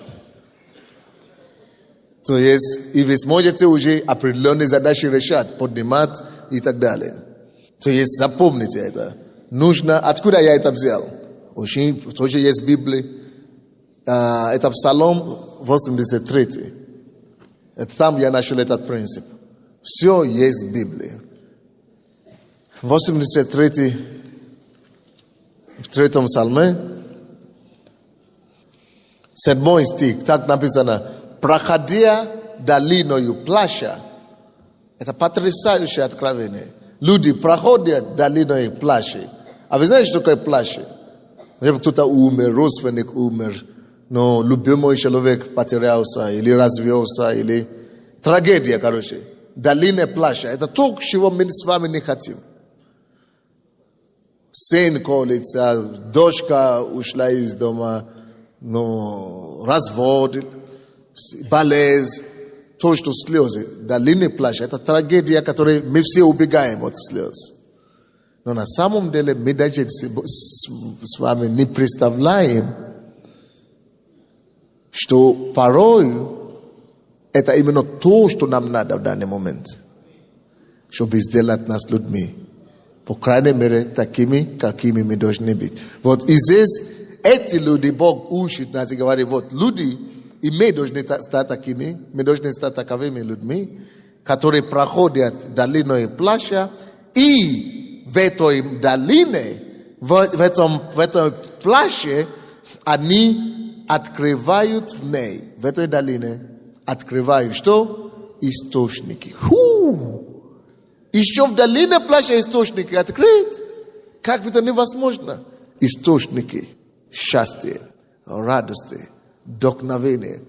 То есть, и вы сможете уже определенные задачи решать, поднимать и так далее. То есть, запомните это. Нужно, откуда я это взял? Очень, тоже есть в Библии. Это Псалом 83. Это там я нашел этот принцип. Все есть в Библии. 83 в 3 Псалме, 7 стих, так написано: проходя долиною плача. Это потрясающее откровение. Люди проходят долиной плача. А вы знаете, что такое плач? Кто-то умер, родственник умер, но любимый человек потерялся, или развелся, или трагедия, короче. Долина плача. Это то, чего мы с вами не хотим. Сын колется, дочка ушла из дома, но развод, болезнь, то, что слезы. Долина плача. Это трагедия, которой мы все убегаем от слез. Но на самом деле мы даже с вами не представляем, что порой это именно то, что нам надо в данный момент, чтобы сделать нас людьми. По крайней мере, такими, какими мы должны быть. Вот и здесь эти люди, Бог учит нас и говорит, вот люди, и мы должны стать такими, мы должны стать таковыми людьми, которые проходят долиной плача, и в этой долине, в этом плаче, они открывают в ней, в этой долине, открывают что? Источники. Еще в долине плача источники открыть. Как это невозможно? Источники счастья, радости, вдохновения.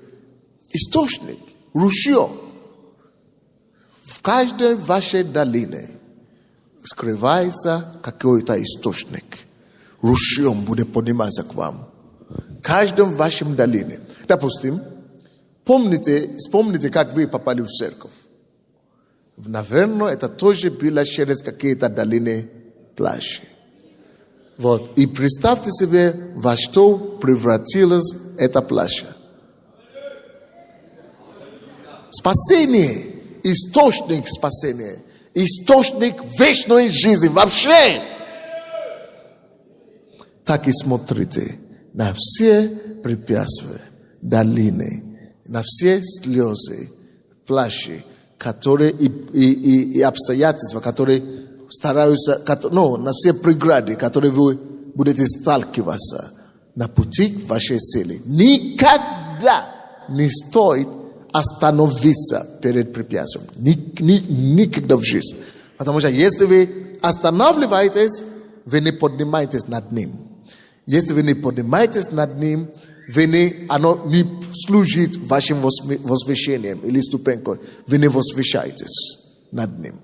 Источник, ручье. В каждой вашей долине скрывается какой-то источник. Ручьем будет подниматься к вам. В каждом вашем долине. Допустим, вспомните, как вы попали в церковь. Наверное, это тоже было через какие-то долины плача. Вот. И представьте себе, во что превратилась эта плача. Спасение. Источник спасения. Источник вечной жизни вообще. Так и смотрите на все препятствия, долины, на все слезы, плачи, которые и обстоятельства, которые стараются, на все преграды, которые вы будете сталкиваться на пути к вашей цели. Никогда не стоит остановиться перед препятствием. Никогда в жизни. Потому что если вы останавливаетесь, вы не поднимаетесь над ним. Если вы не поднимаетесь над ним, оно не служит вашим возвышением или ступенькой. Вы не возвышаетесь над ним.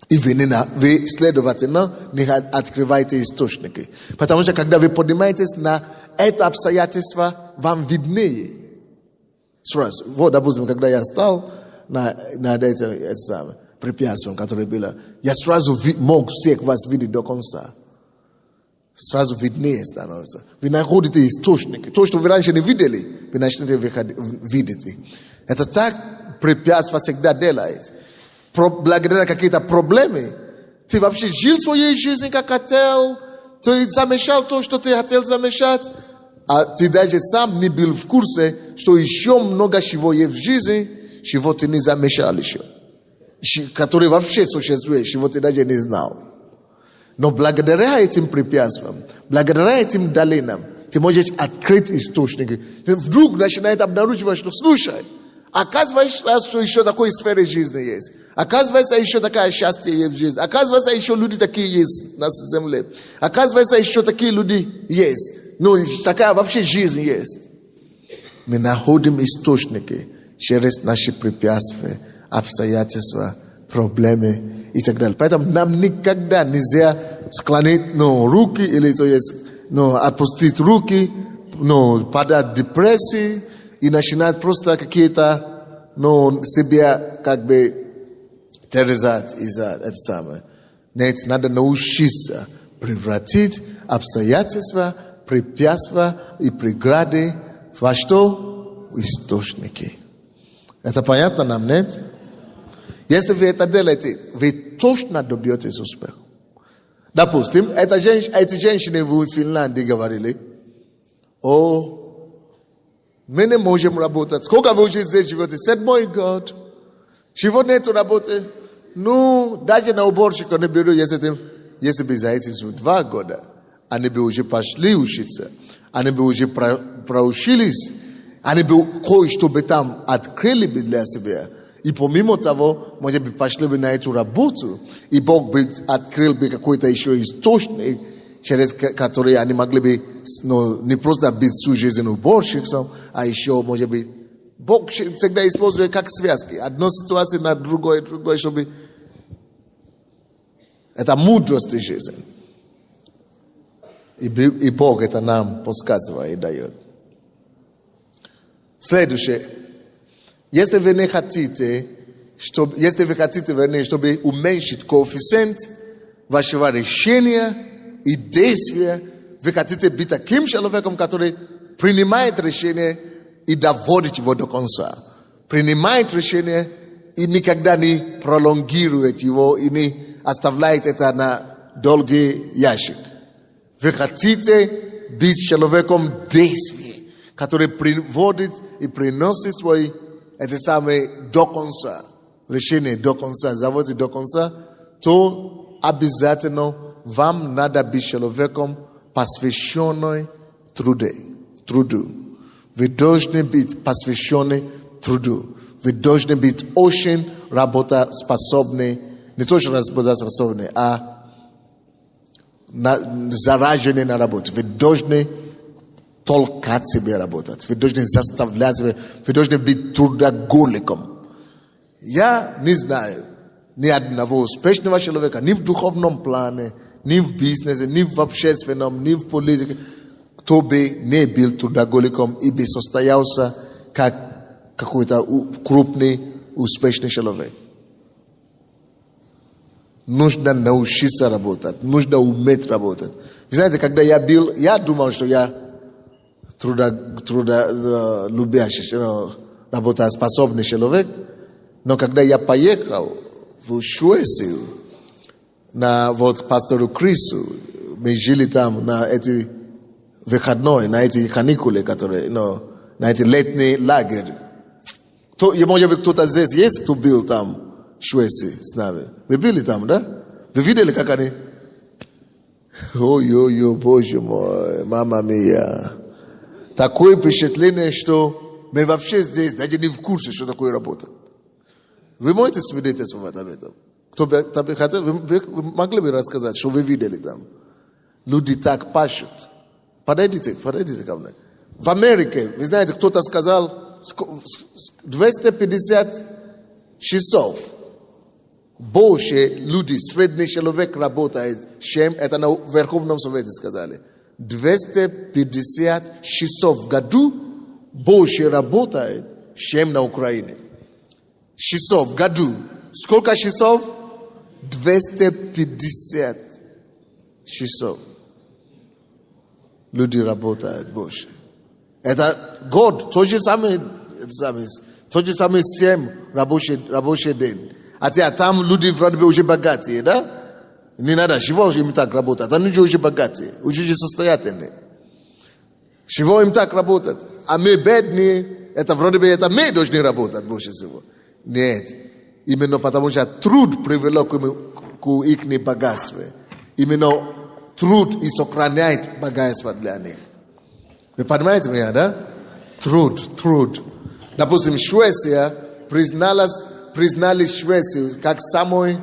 И вы, следовательно, не открываете источники. Потому что когда вы поднимаетесь на это обстоятельство, вам виднее. Сразу. Вот, допустим, когда я стал над этим препятствием, которое было, я сразу мог всех вас видеть до конца. Сразу виднее становится. Вы находите источники. То, что вы раньше не видели, вы начнете видеть. Это так препятствие всегда делает. Благодаря какие-то проблемы, ты вообще жил своей жизнью, как хотел, ты замешал то, что ты хотел замешать, а ты даже сам не был в курсе, что еще много чего есть в жизни, чего ты не замешал еще. Который вообще существует, чего ты даже не знал. Но благодаря этим препятствиям, благодаря этим долинам, ты можешь открыть источники. Ты вдруг начинает обнаруживать, что слушай, оказывается, что еще такой сферы жизни есть. Оказывается, еще такое счастье есть в жизни. Оказывается, еще люди такие есть на земле. Оказывается, еще такие люди есть. Ну, такая вообще жизнь есть. Мы находим источники. через наши препятствия, обстоятельства, проблемы и так далее. Поэтому нам никогда нельзя склонить руки или то есть отпустить руки, падать в депрессии и начинать просто какие-то себя как бы терзать из-за этого самого. Нет, надо научиться превратить обстоятельства, препятствия и преграды во что? В источники. Это понятно нам, нет? Если вы это делаете, вы точно добьетесь успеха. Допустим, эти женщины в Финляндии говорили, мы не можем работать. Сколько вы уже здесь живете? 7-й год. Чего нету работы? Даже на уборщика не беру, если бы за эти 2 года они бы уже пошли учиться, они бы уже проучились, они бы кое-что бы там открыли бы для себя. И помимо того, может быть, пошли бы на эту работу, и Бог бы открыл бы какой-то еще источник, через который они могли бы не просто быть всю жизнь уборщиком, а еще, может быть, Бог всегда использует как связки. Одну ситуацию на другой, чтобы... Это мудрость жизни. И Бог это нам подсказывает и дает. Следующее. Если вы хотите, чтобы уменьшить коэффициент вашего решения и действия, вы хотите быть таким человеком, который принимает решение и доводит его до конца. Принимает решение и никогда не пролонгирует его и не оставляет это на долгий ящик. Вы хотите быть человеком действия, который приводит и приносит свои эти самые до конца, решение до конца, заводит до конца, то обязательно вам надо быть человеком посвященным труду. Вы должны быть посвящены труду. Вы должны быть очень работоспособны, не только работоспособны, а заражены на работу. Вы должны толкать себе работать. Вы должны заставлять себя. Вы должны быть трудоголиком. Я не знаю ни одного успешного человека, ни в духовном плане, ни в бизнесе, ни в общественном, ни в политике, кто бы не был трудоголиком и бы состоялся как какой-то крупный, успешный человек. Нужно научиться работать, нужно уметь работать. Вы знаете, когда я думал, что я трудолюбящий, работоспособный человек, но когда я поехал в Швецию на пастору Крису, мы жили там на эти выходные, на эти каникулы, которые, на эти летний лагерь. Может быть, кто-то здесь есть, кто был там в Швеции с нами. Вы были там, да? Вы видели, как они? Ой-ой-ой, Боже мой, мама мия. Такое впечатление, что мы вообще здесь даже не в курсе, что такое работа. Вы можете свидетельствовать об этом? Кто бы хотел, вы могли бы рассказать, что вы видели там? Люди так пашут. Подойдите ко мне. В Америке, вы знаете, кто-то сказал, 250 часов больше люди, средний человек работает, чем это на Верховном Совете сказали. 250 часов в году больше работает, чем на Украине. Часов в году. Сколько часов? 250 часов. Люди работают больше. Это год, тот же самый 7 рабочий день. Хотя там люди вроде бы уже богатые, да? Не надо, чего им так работать? Они уже богатые, уже состоятельные. Чего им так работать? А мы бедные, это вроде бы мы должны работать больше всего. Нет. Именно потому что труд привело к их богатству. Именно труд и сохраняет богатство для них. Вы понимаете меня, да? Труд. Допустим, Швеция признали Швецию как самой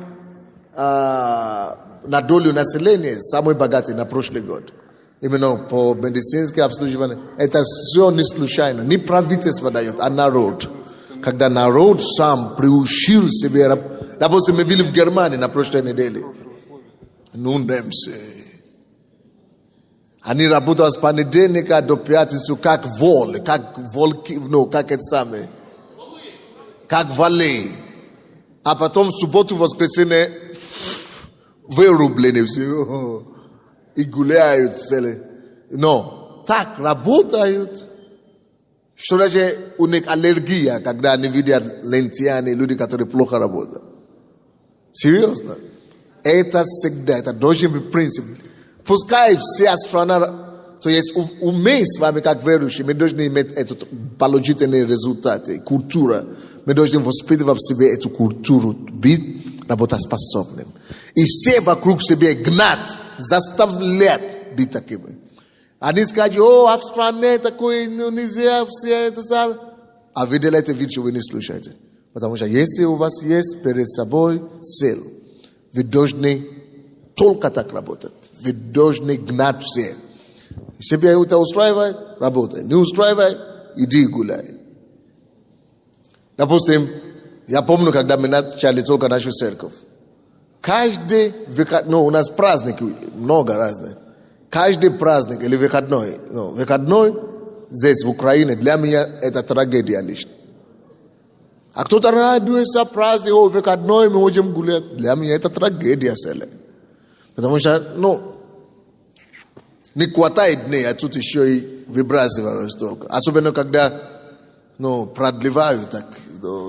на долю населения, самой богатой на прошлый год. Именно по медицинскому обслуживанию. Это все не случайно. Не правительство дает, а народ. когда народ сам приучил себе, допустим, мы были в Германии на прошлой неделе, ну, немцы, они работают с понедельника до пятницы, как волки, ну, как это самое, как волы. А потом в субботу, воскресенье вырублены все и гуляют цели. Но так работают, что даже у них аллергия, когда они видят лентяне, люди, которые плохо работают. Серьезно. Это всегда, это должен быть принцип. Пускай вся страна, то есть мы с вами, как верующие, мы должны иметь этот положительные результаты, культура. Мы должны воспитывать в себе эту культуру, быть работоспособным. И все вокруг себя гнать, заставлять быть такими. Они скажут, а в стране такое, ну нельзя, все это самое. А вы делаете вид, что вы не слушаете. Потому что если у вас есть перед собой сил, вы должны только так работать. Вы должны гнать все. Себе это устраивает, работай. Не устраивает, иди гуляй. Допустим, я помню, когда мы начали только нашу церковь. Каждый выходной, у нас праздники много разных. Каждый праздник или выходной, выходной здесь, в Украине, для меня это трагедия лично. А кто-то радуется, праздник, выходной, мы можем гулять. Для меня это трагедия целая. Потому что, не хватает дней, а тут еще и выбрасывают столько. Особенно, когда продлевают так,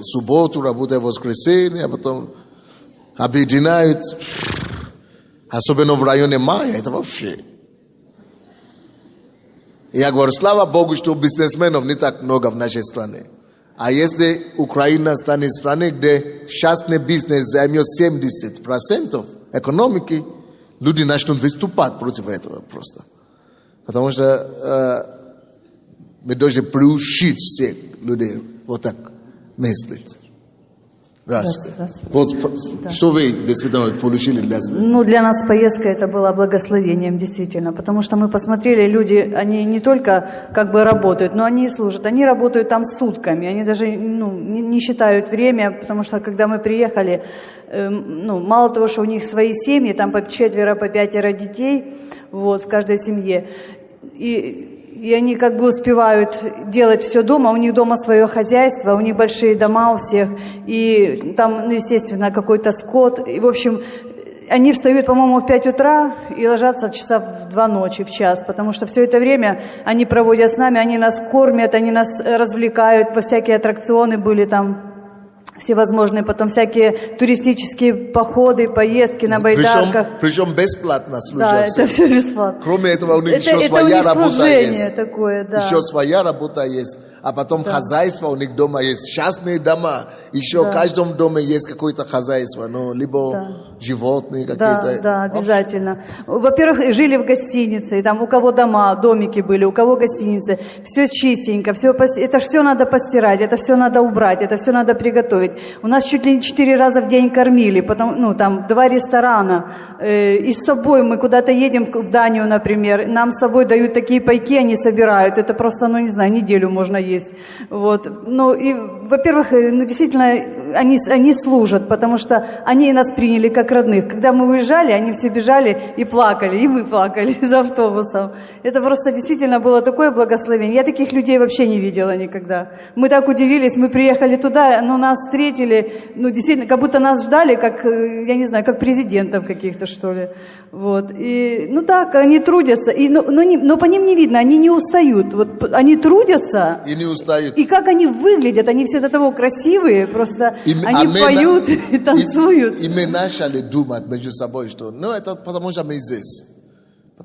субботу, работают в воскресенье, а потом объединяют. Особенно в районе мая, это вообще. Я говорю, слава Богу, что бизнесменов не так много в нашей стране. А если Украина станет страной, где частный бизнес займет 70% экономики, люди начнут выступать против этого просто. Потому что мы должны приучить всех людей вот так мыслить. Раз. Вот, да. Что вы действительно получили для себя? Для нас поездка это было благословением, действительно. Потому что мы посмотрели, люди, они не только как бы работают, но они и служат. Они работают там сутками. Они даже не считают время, потому что когда мы приехали, мало того, что у них свои семьи, там по 4, по 5 детей, в каждой семье. И они как бы успевают делать все дома, у них дома свое хозяйство, у них большие дома у всех, и там, естественно, какой-то скот. И, в общем, они встают, по-моему, в 5 утра и ложатся часа в 2 ночи, в час, потому что все это время они проводят с нами, они нас кормят, они нас развлекают, во всякие аттракционы были там. Всевозможные, потом всякие туристические походы, поездки на байдарках. Причем бесплатно служат. Да, это все бесплатно. Кроме этого, у них еще своя работа есть. Такое, да. Еще своя работа есть. А потом хозяйство у них дома есть. Частные дома. Еще в каждом доме есть какое-то хозяйство. Либо животные какие-то. Да, обязательно. Во-первых, жили в гостинице. И там у кого дома, домики были, у кого гостиницы. Все чистенько. Это все надо постирать, это все надо убрать, это все надо приготовить. У нас чуть ли не 4 раза в день кормили. Там 2 ресторана. И с собой мы куда-то едем в Данию, например. Нам с собой дают такие пайки, они собирают. Это просто, неделю можно есть. И, во-первых, действительно, они служат, потому что они нас приняли как родных. Когда мы уезжали, они все бежали и плакали, и мы плакали из автобусов. Это просто действительно было такое благословение. Я таких людей вообще не видела никогда. Мы так удивились, мы приехали туда, нас встретили, действительно, как будто нас ждали, как, я не знаю, как президентов каких-то, что ли. И, так, они трудятся, но по ним не видно, они не устают. Они трудятся. И не устают. И как они выглядят, они все до того красивые, просто они поют и танцуют. И мы начали думать между собой, что это потому что мы здесь.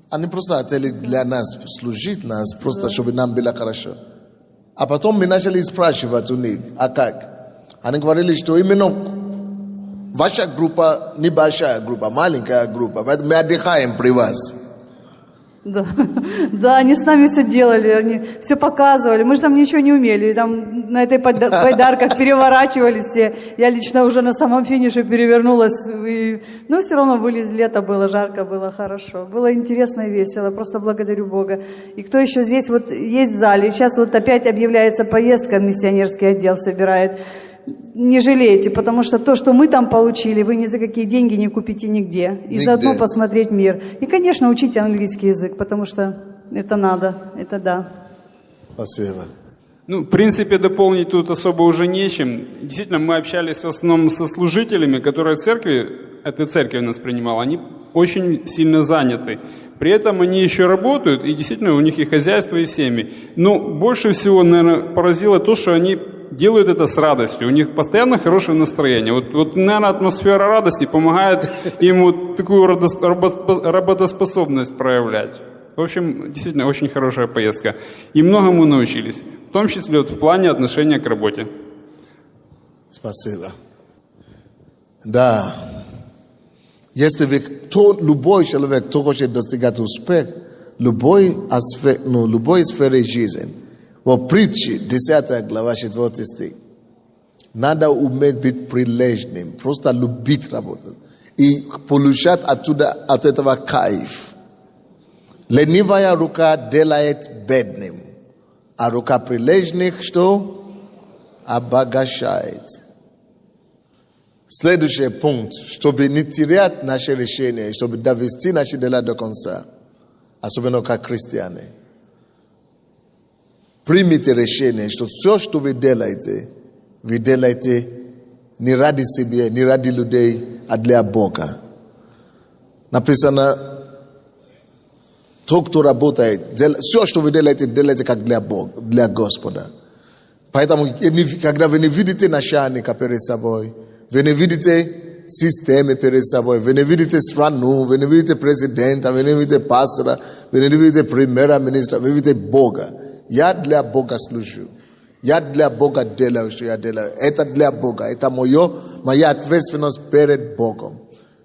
Они просто хотели для нас служить нас, просто чтобы нам было хорошо. А потом мы начали спрашивать у них, а как? Они говорили, что именно ваша группа небольшая группа, маленькая группа, поэтому мы отдыхаем при вас. Да. Да, они с нами все делали, они все показывали. Мы же там ничего не умели. Там на этой байдарках переворачивались все. Я лично уже на самом финише перевернулась. Но все равно вылез, лето было, жарко было, хорошо. Было интересно и весело. Просто благодарю Бога. И кто еще здесь вот есть в зале? Сейчас вот опять объявляется поездка, миссионерский отдел собирает. Не жалейте, потому что то, что мы там получили, вы ни за какие деньги не купите нигде. И заодно посмотреть мир. И, конечно, учите английский язык, потому что это надо, это да. Спасибо. Ну, в принципе, дополнить тут особо уже нечем. Действительно, мы общались в основном со служителями, которые эта церковь нас принимала, они очень сильно заняты. При этом они еще работают, и действительно у них и хозяйство, и семьи. Но больше всего, наверное, поразило то, что они делают это с радостью. У них постоянно хорошее настроение. Вот наверное, атмосфера радости помогает им вот такую работоспособность проявлять. В общем, действительно, очень хорошая поездка. И многому научились. В том числе вот в плане отношения к работе. Спасибо. Да. Если любой человек, кто хочет достигать успеха, любой сфере жизни, в притче, 10 глава, 4 стих, надо уметь быть прилежным, просто любить работать и получать от этого кайф. Ленивая рука делает бедным, а рука прилежных что? Обогащает. Следующий пункт, чтобы не терять наши решения, чтобы довести наши дела до конца, особенно как христиане. Примите решение, что все, что вы делаете не ради себя, не ради людей, а для Бога. Написано, тот, кто работает, все, что вы делаете как для Бога, для Господа. Поэтому, когда вы не видите начальника перед собой, вы не видите систему перед собой, вы не видите страну, вы не видите президента, вы не видите пастора, вы не видите премьер-министра, вы видите Бога. Я для Бога служу. Я для Бога делаю, что я делаю. Это для Бога. Это моя ответственность перед Богом.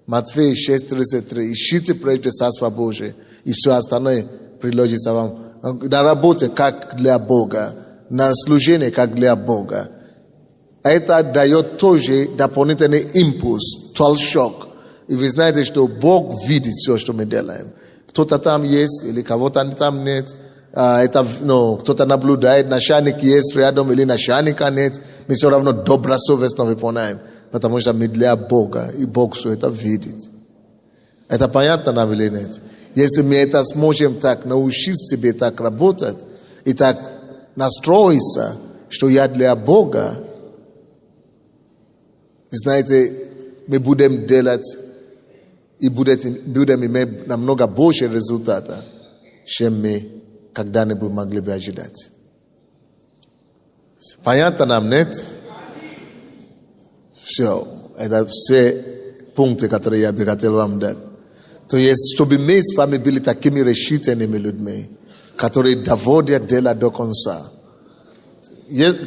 Матфея 6:33. Ищите прежде Царство Божие, и все остальное приложится вам. На работе как для Бога, на служении как для Бога. Это дает тоже дополнительный импульс, толчок. И вы знаете, что Бог видит все, что мы делаем. Кто-то там есть, или кого-то там нет. Кто-то наблюдает, начальник есть рядом или начальника нет, мы все равно добросовестно выполняем, потому что мы для Бога, и Бог все это видит. Это понятно нам или нет? Если мы это сможем так научить себе так работать, и так настроиться, что я для Бога, вы знаете, мы будем делать, и будем иметь намного больше результата, чем мы когда-нибудь могли бы ожидать. Понятно нам, нет? Все. Это все пункты, которые я бы хотел вам дать. То есть, чтобы мы с вами были такими решительными людьми, которые доводят дело до конца.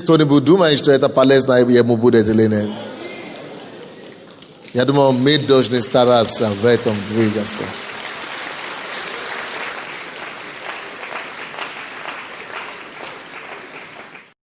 Кто-нибудь думает, что это полезно ему будет или нет? Я думаю, мы должны стараться в этом двигаться.